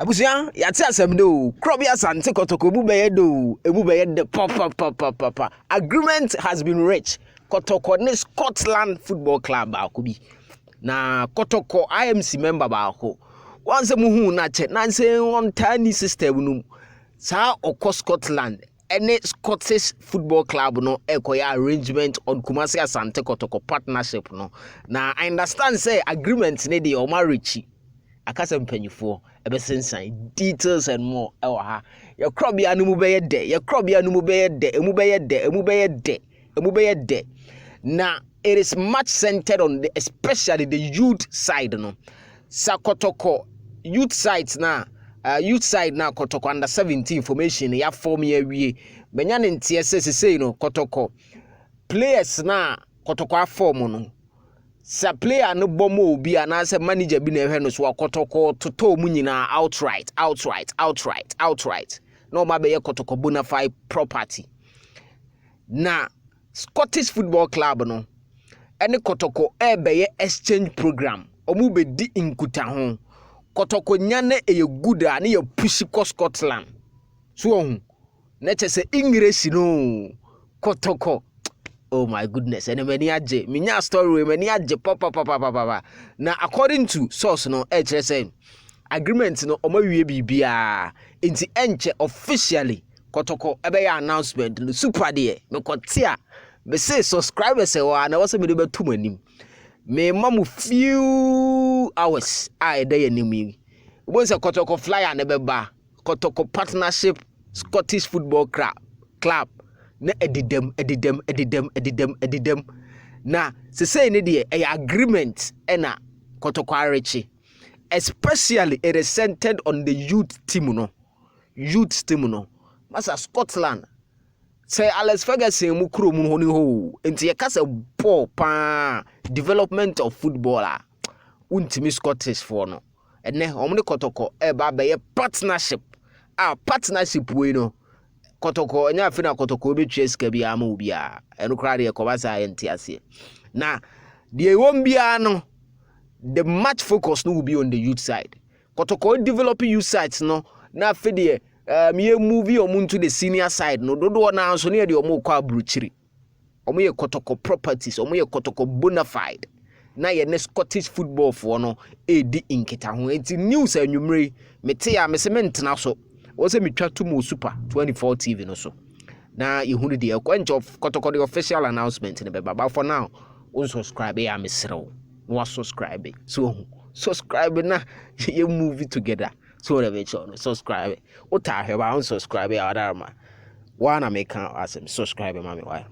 Abusia yate asem do krobi asante kotoko mu beye do emu beye de papa agreement has been reached kotoko ne Scotland Football Club akobi na kotoko IMC member baako once muhu na che na say on tiny system no sa okọ Scotland any Scottish Football Club no ekoya arrangement on Kumasi Asante Kotoko partnership no na I understand say agreement ne dey o marriage akasa mpanyifo ebesensan details and more ewa ha your crop ya no mu beye de your crop ya no mu beye de emu beye de na it is much centered on the especially the youth side no Sakotoko youth side na Kotoko under 17 information ya form ya wie menya ne ntie say no Kotoko players na Kotoko a form no sa player no bomo obi anase manager bi na ehwe no so Kotoko toto mu nyina outright no ma be ye Kotoko bona fide property na Scottish Football Club no ene Kotoko be ye exchange program omu be di inkuta ho Kotoko nyane eye good a ne ye push ko Scotland so ohun na chese English no Kotoko. Oh my goodness, and many aje minya story many aje papa na according to source no say agreement no omawie bibia enti enche officially Kotoko ebe ya announcement no super de me kotia me say subscribers e wa na wo se me de betum anim me mamu few hours I dey anim yi wo se Kotoko flyer na beba Kotoko partnership Scottish Football Club na edidem na se say ne de agreement na Kotoko arechi especially it is centered on the youth team no masa Scotland say Alex Ferguson mu kuro mu honi ho enti ye kasa ball pa development of footballer untimi Scottish for no ene omne Kotoko ba be partnership we no Kotoko enya afina Kotoko betwe sika bia ma obi a eno kra de ekobasa enti ase na de won bia no the match focus no will be on the youth side Kotoko develop youth sides no na afide me movie omu to the senior side no dodo na so ne de omu kwa bruchiri omu ye Kotoko properties omu ye Kotoko bona fide na ye ne Scottish football for no edi inketa ho enti news anwumre mete ya mesement na so wose mitwa to mo super 24 TV no so na yehunu de ekwanch of Kotoko the official announcement ne beba but for now unsubscribe ya mesrew no subscribe so subscribe na ye movie together so the video subscribe uta heba unsubscribe ya wadarma wana make asem subscribe mami why